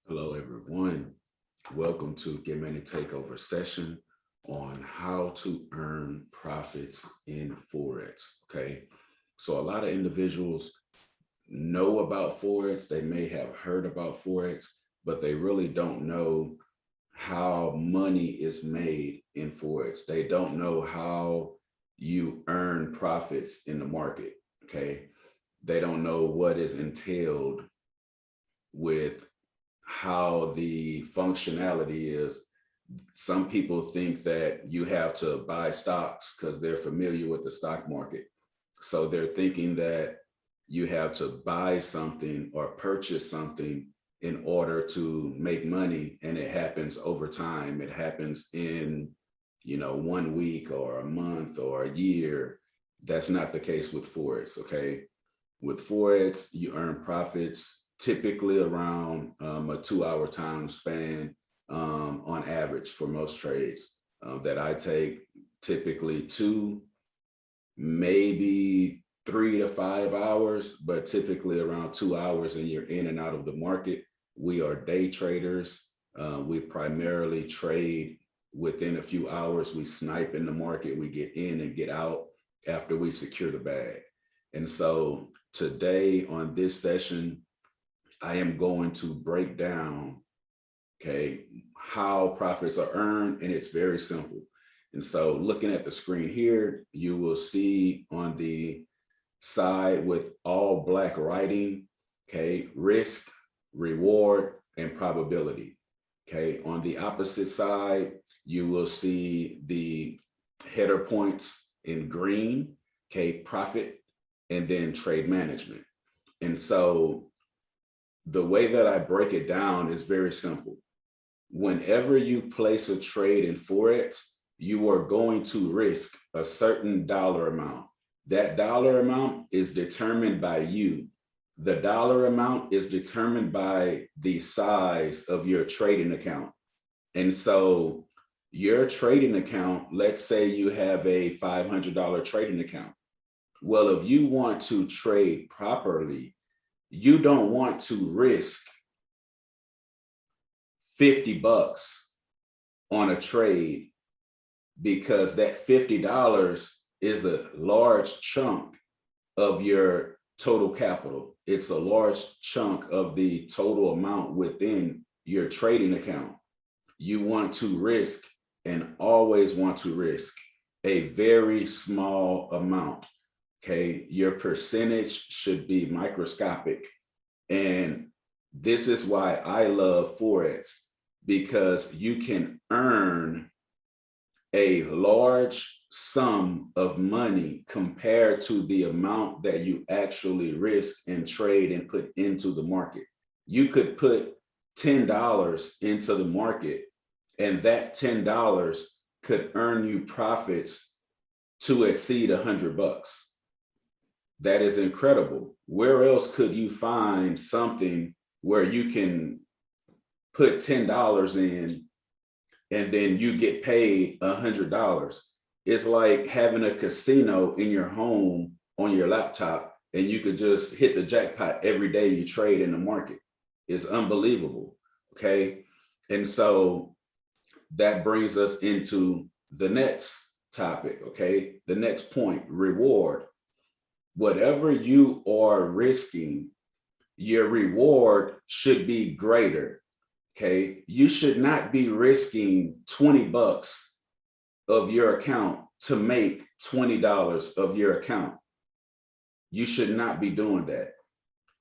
Hello, everyone. Welcome to Get Money Takeover session on how to earn profits in Forex. Okay. So, a lot of individuals know about Forex. They may have heard about Forex, but they really don't know how money is made in Forex. They don't know how you earn profits in the market. Okay. They don't know what is entailed with how the functionality is. Some people think that you have to buy stocks because they're familiar with the stock market. So they're thinking that you have to buy something or purchase something in order to make money. And it happens over time. It happens in, 1 week or a month or a year. That's not the case with Forex. Okay. With Forex, you earn profits typically around a 2 hour time span on average for most trades that I take, typically two, maybe 3 to 5 hours, but typically around 2 hours, and you're in and out of the market. We are day traders. We primarily trade within a few hours. We snipe in the market. We get in and get out after we secure the bag. And so today on this session, I am going to break down, okay, how profits are earned, and it's very simple. And so looking at the screen here, you will see on the side with all black writing, okay, risk, reward, and probability. Okay, on the opposite side, you will see the header points in green, okay, profit, and then trade management. And so the way that I break it down is very simple. Whenever you place a trade in Forex, you are going to risk a certain dollar amount. That dollar amount is determined by you. The dollar amount is determined by the size of your trading account. And so your trading account, let's say you have a $500 trading account. Well, if you want to trade properly, you don't want to risk 50 bucks on a trade, because that $50 is a large chunk of your total capital. It's a large chunk of the total amount within your trading account. You want to risk, and always want to risk, a very small amount. Okay, your percentage should be microscopic. And this is why I love Forex, because you can earn a large sum of money compared to the amount that you actually risk and trade and put into the market. You could put $10 into the market, and that $10 could earn you profits to exceed 100 bucks. That is incredible. Where else could you find something where you can put $10 in and then you get paid $100? It's like having a casino in your home on your laptop, and you could just hit the jackpot every day you trade in the market. It's unbelievable. Okay. And so that brings us into the next topic. Okay. The next point, reward. Whatever you are risking, your reward should be greater. Okay. You should not be risking 20 bucks of your account to make $20 of your account. You should not be doing that.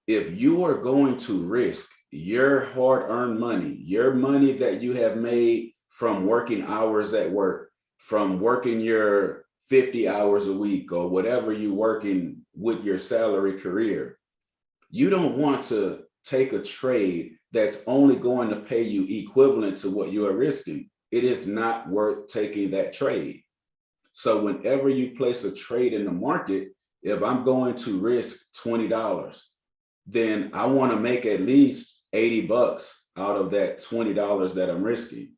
If you are going to risk your hard-earned money, your money that you have made from working hours at work, from working your 50 hours a week or whatever you're working with your salary career, you don't want to take a trade that's only going to pay you equivalent to what you are risking. It is not worth taking that trade. So whenever you place a trade in the market, if I'm going to risk $20, then I want to make at least 80 bucks out of that $20 that I'm risking.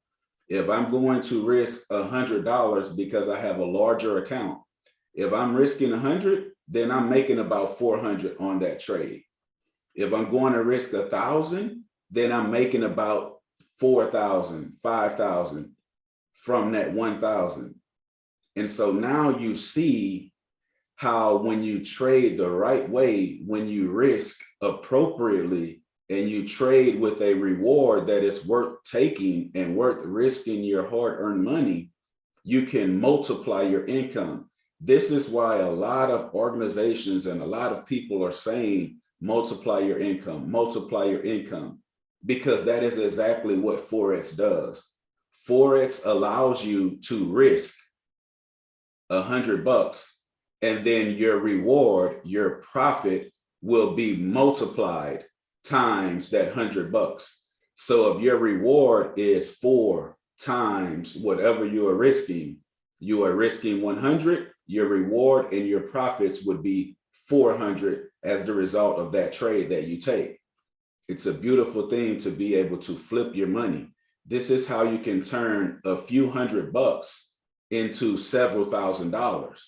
If I'm going to risk $100 because I have a larger account, if I'm risking 100, then I'm making about 400 on that trade. If I'm going to risk 1,000, then I'm making about 4,000, 5,000 from that 1,000. And so now you see how when you trade the right way, when you risk appropriately, and you trade with a reward that is worth taking and worth risking your hard-earned money, you can multiply your income. This is why a lot of organizations and a lot of people are saying, multiply your income, because that is exactly what forex does. Forex allows you to risk $100, and then your reward, your profit, will be multiplied times that $100. So if your reward is 4 times whatever you are risking 100, your reward and your profits would be 400 as the result of that trade that you take. It's a beautiful thing to be able to flip your money. This is how you can turn a few $100 into several $1,000s.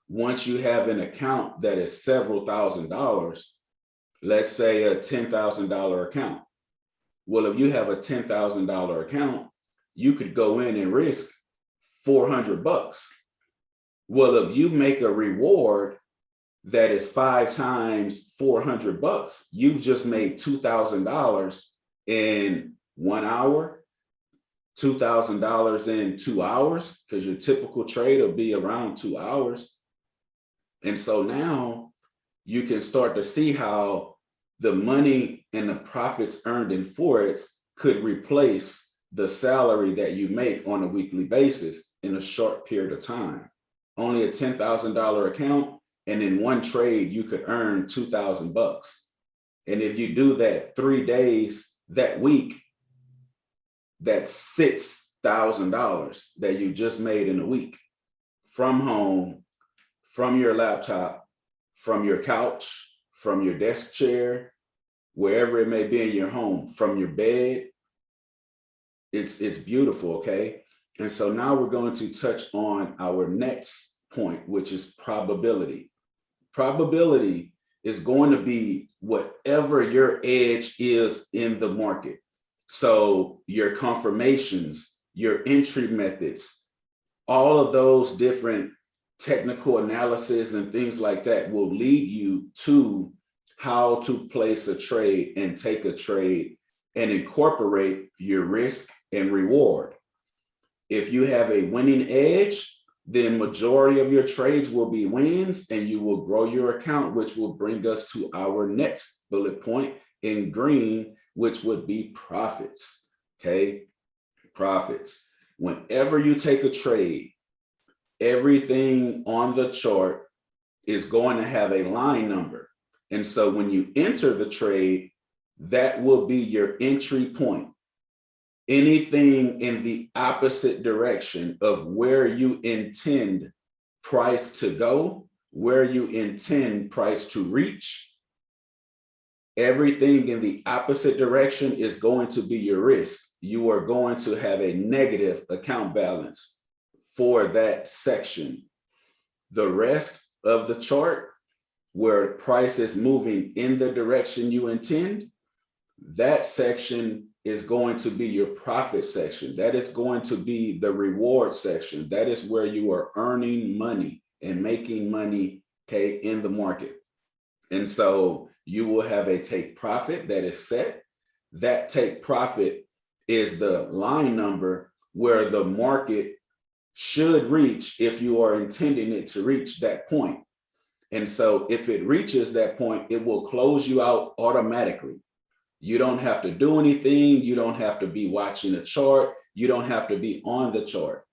Once you have an account that is several $1,000s, let's say a $10,000 account. Well, if you have a $10,000 account, you could go in and risk $400. Well, if you make a reward that is 5 times $400, you've just made $2,000 in 1 hour, $2,000 in 2 hours, because your typical trade will be around 2 hours. And so now you can start to see how the money and the profits earned in forex could replace the salary that you make on a weekly basis in a short period of time. Only a $10,000 account, and in one trade you could earn $2,000. And if you do that 3 days that week, that's $6,000 that you just made in a week, from home, from your laptop, from your couch, from your desk chair, wherever it may be in your home, from your bed. It's beautiful, okay? And so now we're going to touch on our next point, which is probability. Probability is going to be whatever your edge is in the market. So your confirmations, your entry methods, all of those different technical analysis and things like that will lead you to how to place a trade and take a trade and incorporate your risk and reward. If you have a winning edge, then majority of your trades will be wins, and you will grow your account, which will bring us to our next bullet point in green, which would be profits. Okay, profits. Whenever you take a trade, everything on the chart is going to have a line number. And so when you enter the trade, that will be your entry point. Anything in the opposite direction of where you intend price to go, where you intend price to reach, everything in the opposite direction is going to be your risk. You are going to have a negative account balance for that section. The rest of the chart, where price is moving in the direction you intend, that section is going to be your profit section. That is going to be the reward section. That is where you are earning money and making money, okay, in the market. And so you will have a take profit that is set. That take profit is the line number where the market should reach if you are intending it to reach that point. And so if it reaches that point, it will close you out automatically. You don't have to do anything. You don't have to be watching a chart. You don't have to be on the chart,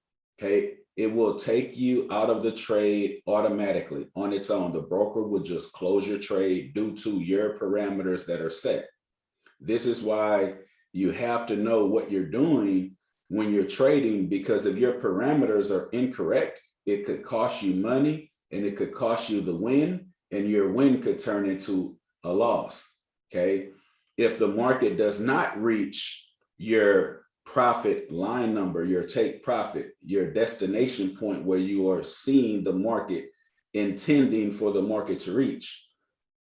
okay? It will take you out of the trade automatically on its own. The broker will just close your trade due to your parameters that are set. This is why you have to know what you're doing when you're trading, because if your parameters are incorrect, it could cost you money and it could cost you the win, and your win could turn into a loss, okay? If the market does not reach your profit line number, your take profit, your destination point where you are seeing the market intending for the market to reach,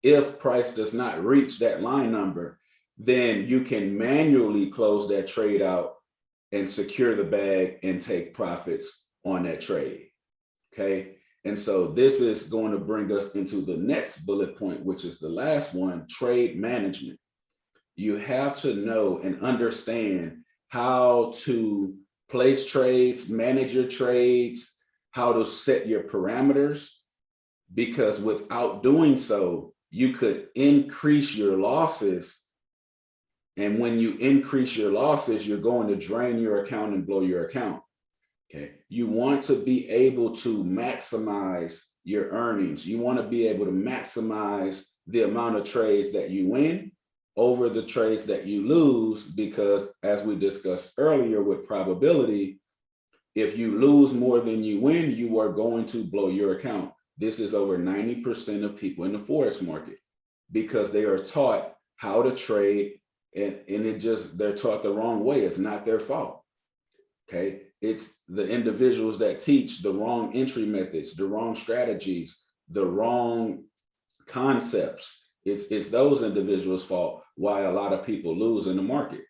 if price does not reach that line number, then you can manually close that trade out and secure the bag and take profits on that trade. Okay. And so this is going to bring us into the next bullet point, which is the last one, trade management. You have to know and understand how to place trades, manage your trades, how to set your parameters, because without doing so, you could increase your losses. And when you increase your losses, you're going to drain your account and blow your account. Okay. You want to be able to maximize your earnings. You want to be able to maximize the amount of trades that you win over the trades that you lose, because as we discussed earlier with probability, if you lose more than you win, you are going to blow your account. This is over 90% of people in the forex market, because they are taught how to trade and they're taught the wrong way. It's not their fault. Okay. It's the individuals that teach the wrong entry methods, the wrong strategies, the wrong concepts. It's those individuals' fault why a lot of people lose in the market.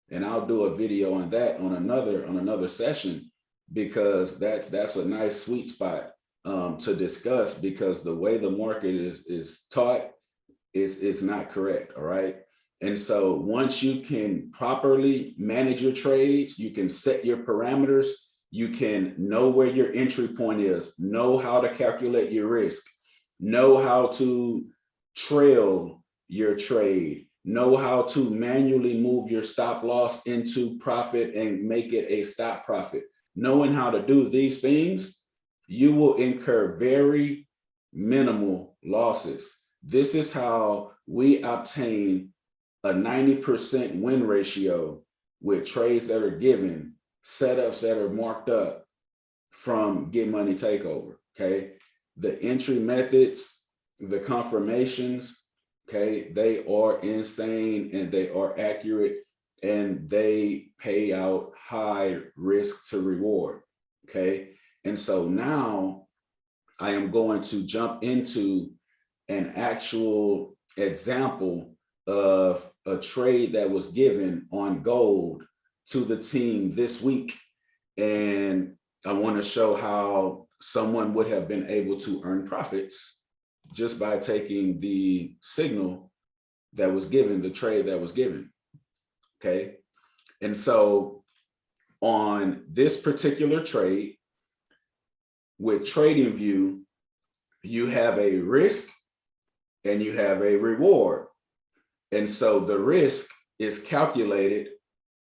And I'll do a video on that on another session, because that's a nice sweet spot to discuss, because the way the market is taught is not correct. All right. And so once you can properly manage your trades, you can set your parameters, you can know where your entry point is, know how to calculate your risk, know how to trail your trade, know how to manually move your stop loss into profit and make it a stop profit. Knowing how to do these things, you will incur very minimal losses. This is how we obtain a 90% win ratio with trades that are given, setups that are marked up from Get Money Takeover. Okay. The entry methods, the confirmations, okay, they are insane and they are accurate and they pay out high risk to reward. Okay. And so now I am going to jump into an actual example of a trade that was given on gold to the team this week. And I want to show how someone would have been able to earn profits just by taking the signal that was given, the trade that was given. Okay. And so on this particular trade with TradingView, you have a risk and you have a reward. And so the risk is calculated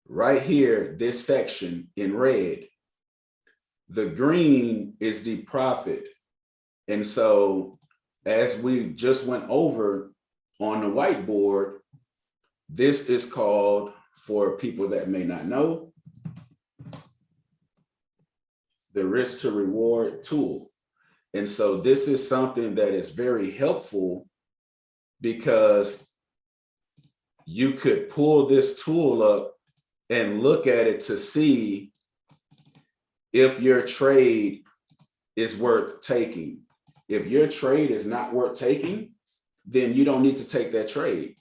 right here, this section in red. The green is the profit. And so as we just went over on the whiteboard, this is called, for people that may not know, the risk to reward tool. And so this is something that is very helpful, because you could pull this tool up and look at it to see if your trade is worth taking. If your trade is not worth taking, then you don't need to take that trade,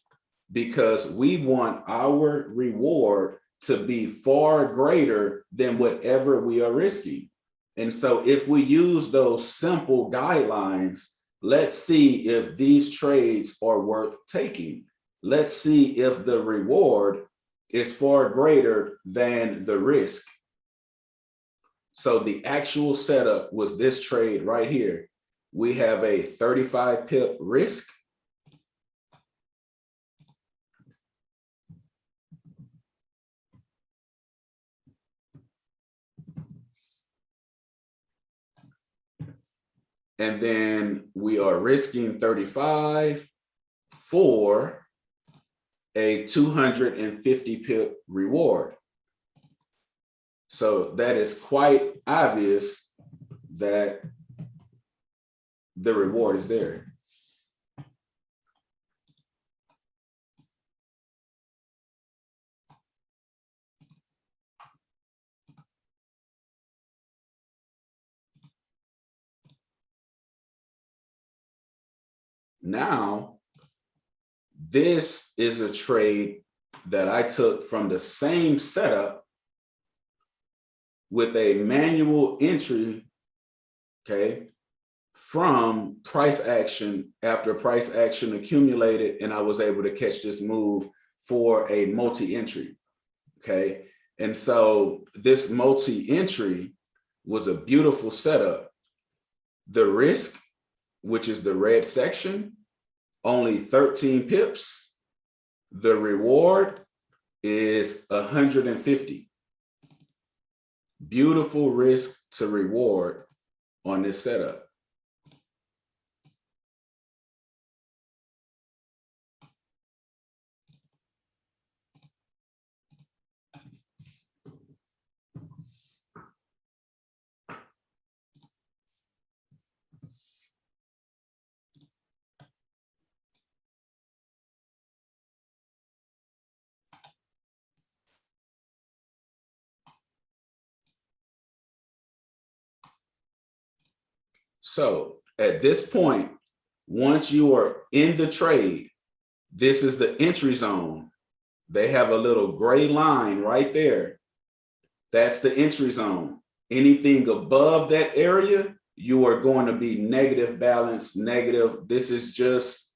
because we want our reward to be far greater than whatever we are risking. And so if we use those simple guidelines, let's see if these trades are worth taking. Let's see if the reward is far greater than the risk. So the actual setup was this trade right here. We have a 35 pip risk. And then we are risking 35 for a 250 pip reward. So that is quite obvious that the reward is there. Now, this is a trade that I took from the same setup with a manual entry, okay, from price action after price action accumulated, and I was able to catch this move for a multi-entry, okay? And so this multi-entry was a beautiful setup. The risk, which is the red section, only 13 pips. The reward is 150. Beautiful risk to reward on this setup. So at this point, once you are in the trade, this is the entry zone. They have a little gray line right there. That's the entry zone. Anything above that area, you are going to be negative balance, negative. This is just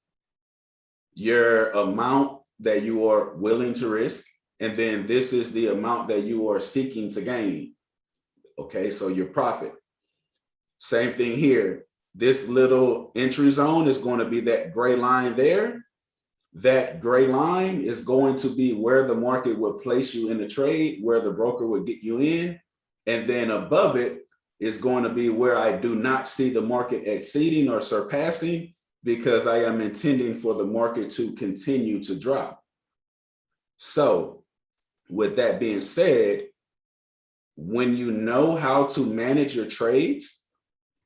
your amount that you are willing to risk. And then this is the amount that you are seeking to gain. Okay, so your profit. Same thing here. This little entry zone is going to be that gray line there. That gray line is going to be where the market would place you in the trade, where the broker would get you in. And then above it is going to be where I do not see the market exceeding or surpassing, because I am intending for the market to continue to drop. So with that being said, when you know how to manage your trades,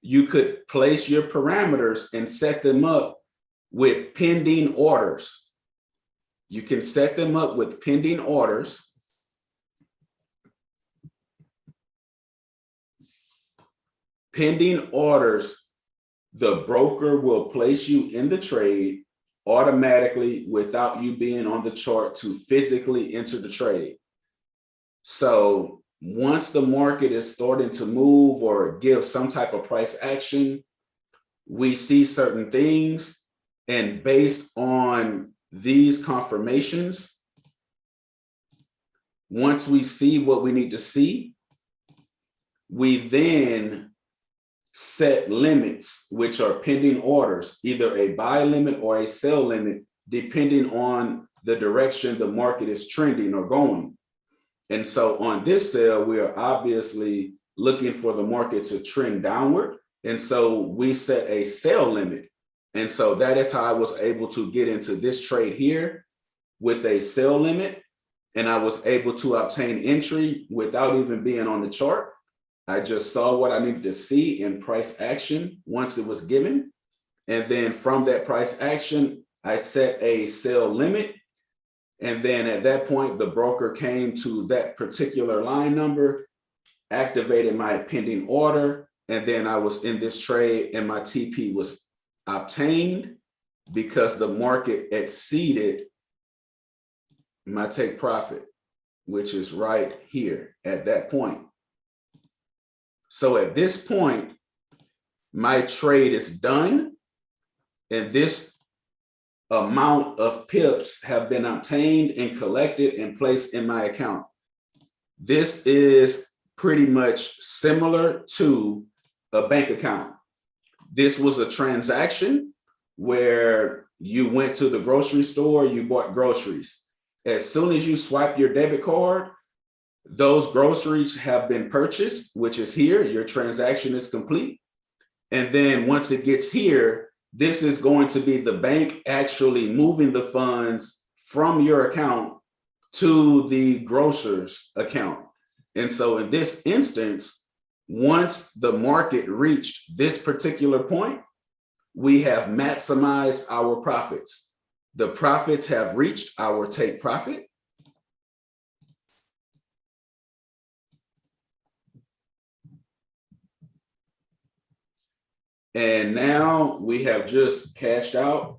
you could place your parameters and set them up with pending orders. You can set them up with pending orders. Pending orders, the broker will place you in the trade automatically without you being on the chart to physically enter the trade. So once the market is starting to move or give some type of price action, we see certain things, and based on these confirmations, once we see what we need to see, we then set limits, which are pending orders, either a buy limit or a sell limit, depending on the direction the market is trending or going. And so on this sale, we are obviously looking for the market to trend downward. And so we set a sell limit. And so that is how I was able to get into this trade here with a sell limit. And I was able to obtain entry without even being on the chart. I just saw what I needed to see in price action once it was given. And then from that price action, I set a sell limit. And then at that point, the broker came to that particular line number, activated my pending order, and then I was in this trade and my TP was obtained because the market exceeded my take profit, which is right here at that point. So at this point, my trade is done, and this amount of pips have been obtained and collected and placed in my account. This is pretty much similar to a bank account. This was a transaction where you went to the grocery store, you bought groceries. As soon as you swipe your debit card, those groceries have been purchased, which is here. Your transaction is complete. And then once it gets here, this is going to be the bank actually moving the funds from your account to the grocer's account. And so in this instance, once the market reached this particular point, we have maximized our profits. The profits have reached our take profit. And now we have just cashed out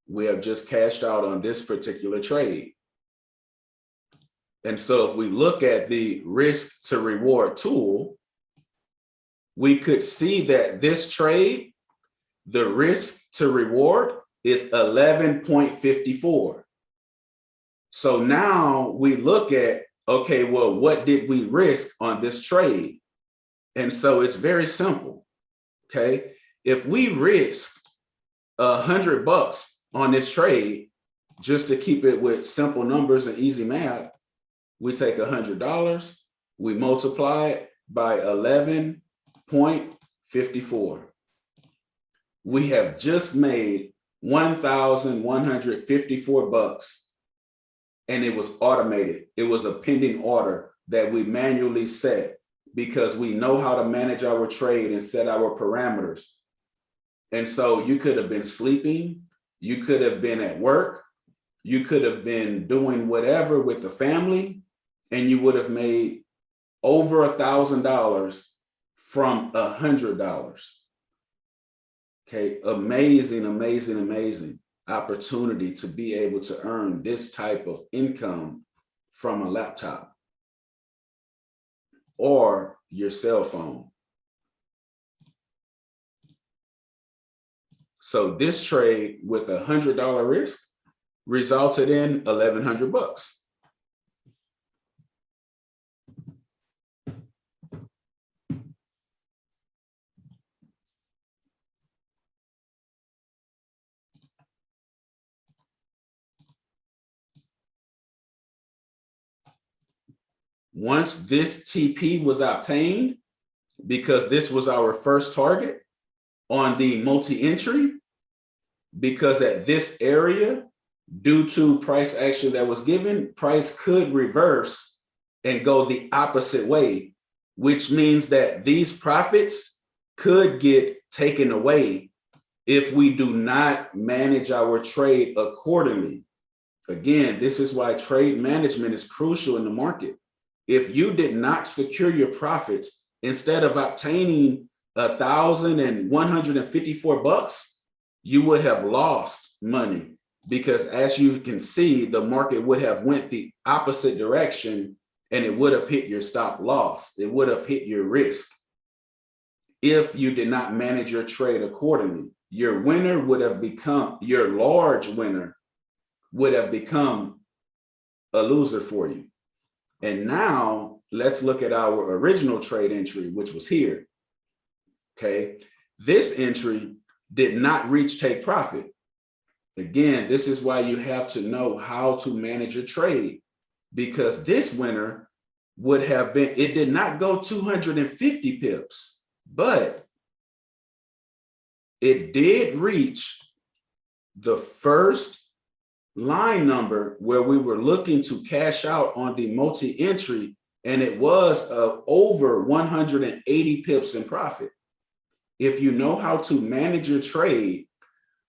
We have just cashed out on this particular trade. And so if we look at the risk to reward tool, we could see that this trade, the risk to reward is 11.54. So now we look at, okay, well, what did we risk on this trade? And so it's very simple, okay? If we risk $100 on this trade, just to keep it with simple numbers and easy math, we take $100, we multiply it by 11.54. We have just made $1,154, and it was automated. It was a pending order that we manually set because we know how to manage our trade and set our parameters. And so you could have been sleeping, you could have been at work, you could have been doing whatever with the family, and you would have made over $1,000 from $100. Okay, amazing, amazing, amazing opportunity to be able to earn this type of income from a laptop or your cell phone. So this trade with $100 risk resulted in $1,100. Once this TP was obtained, because this was our first target on the multi-entry, because at this area, due to price action that was given, price could reverse and go the opposite way, which means that these profits could get taken away if we do not manage our trade accordingly. Again, this is why trade management is crucial in the market. If you did not secure your profits, instead of obtaining $1,154, you would have lost money, because as you can see, the market would have went the opposite direction and it would have hit your stop loss. It would have hit your risk. If you did not manage your trade accordingly, your winner would have become, your large winner would have become a loser for you. And now let's look at our original trade entry, which was here. Okay, this entry did not reach take profit. Again, this is why you have to know how to manage your trade, because this winner would have been, it did not go 250 pips, but it did reach the first line number where we were looking to cash out on the multi-entry, and it was over 180 pips in profit. If you know how to manage your trade,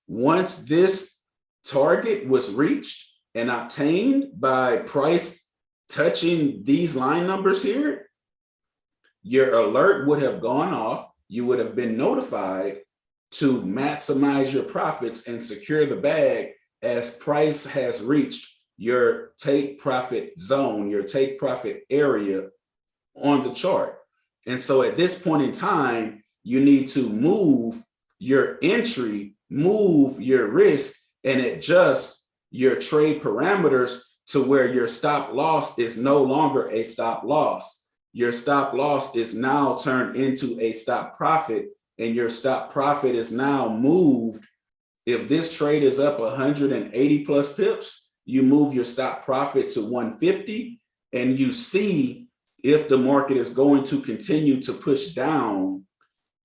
once this target was reached and obtained by price touching these line numbers here, your alert would have gone off. You would have been notified to maximize your profits and secure the bag as price has reached your take profit zone, your take profit area on the chart. And so at this point in time, you need to move your entry, move your risk, and adjust your trade parameters to where your stop loss is no longer a stop loss. Your stop loss is now turned into a stop profit, and your stop profit is now moved. If this trade is up 180 plus pips, you move your stop profit to 150, and you see if the market is going to continue to push down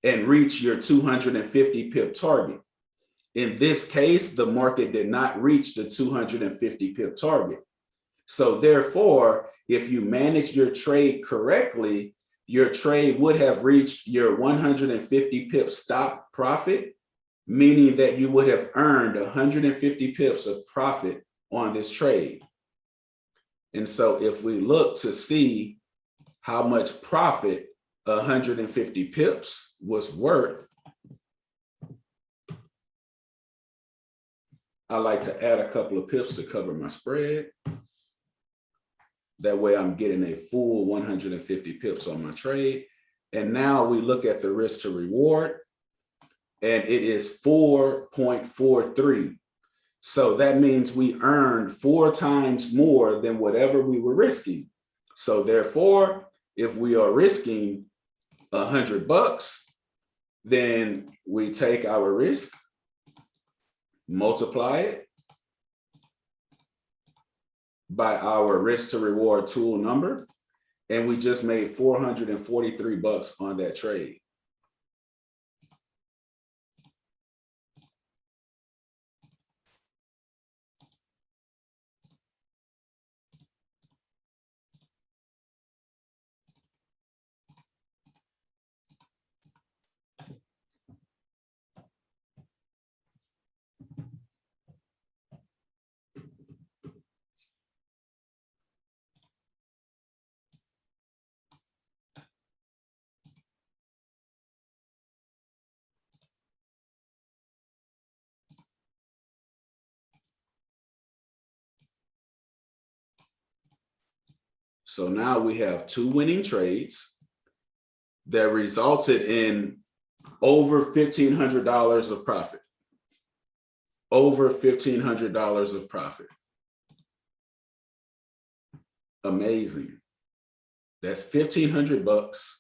and reach your 250 pip target. In this case, the market did not reach the 250 pip target. So therefore, if you manage your trade correctly, your trade would have reached your 150 pip stop profit, meaning that you would have earned 150 pips of profit on this trade. And so if we look to see how much profit 150 pips was worth, I like to add a couple of pips to cover my spread. That way I'm getting a full 150 pips on my trade. And now we look at the risk to reward, and it is 4.43. So that means we earned 4 times more than whatever we were risking. So therefore, if we are risking $100, then we take our risk, multiply it by our risk to reward tool number, and we just made $443 on that trade. So now we have 2 winning trades that resulted in over $1,500 of profit. Over $1,500 of profit. Amazing. That's $1,500.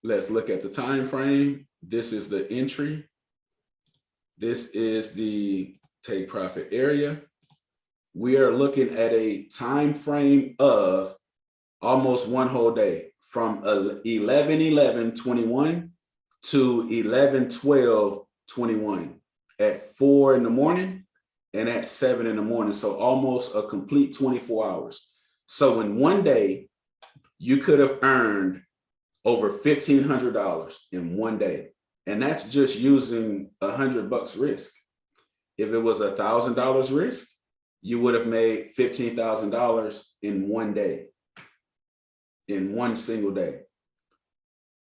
Let's look at the time frame. This is the entry. This is the take profit area. We are looking at a time frame of almost one whole day, from 11/11/21 to 11/12/21 at 4 in the morning and at 7 in the morning. So almost a complete 24 hours. So in one day, you could have earned over $1,500 in one day. And that's just using $100 risk. If it was $1,000 risk, you would have made $15,000 in one day, in one single day.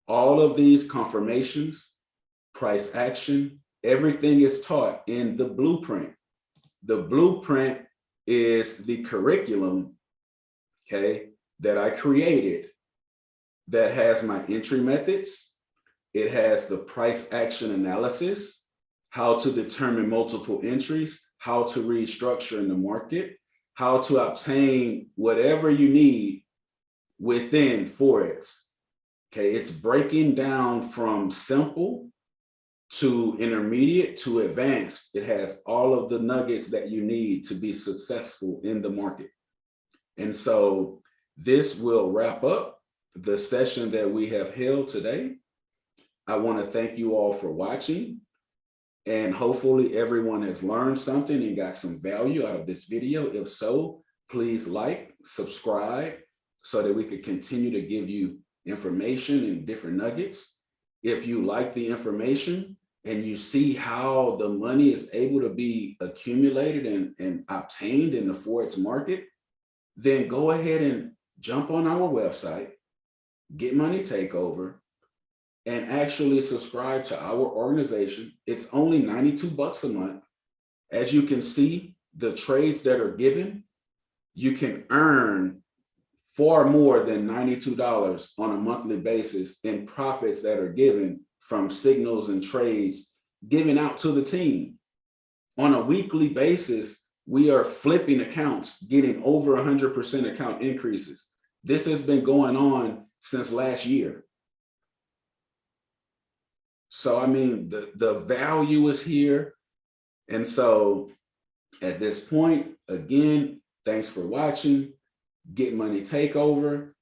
All of these confirmations, price action, everything is taught in the blueprint. The blueprint is the curriculum, okay, that I created that has my entry methods. It has the price action analysis, how to determine multiple entries, how to restructure in the market, how to obtain whatever you need within forex. Okay, it's breaking down from simple to intermediate to advanced. It has all of the nuggets that you need to be successful in the market. And so this will wrap up the session that we have held today. I want to thank you all for watching, and hopefully everyone has learned something and got some value out of this video. If so, please like, subscribe, so that we could continue to give you information and different nuggets. If you like the information and you see how the money is able to be accumulated and obtained in the forex market, then go ahead and jump on our website, Get Money Takeover, and actually subscribe to our organization. It's only $92 a month. As you can see, the trades that are given, you can earn far more than $92 on a monthly basis in profits that are given from signals and trades given out to the team. On a weekly basis, we are flipping accounts, getting over 100% account increases. This has been going on since last year. So, I mean, the value is here. And so at this point, again, thanks for watching. Get Money Takeover.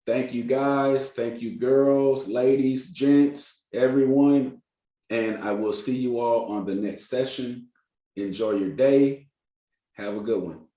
Thank you guys. Thank you girls, ladies, gents, everyone. And I will see you all on the next session. Enjoy your day. Have a good one.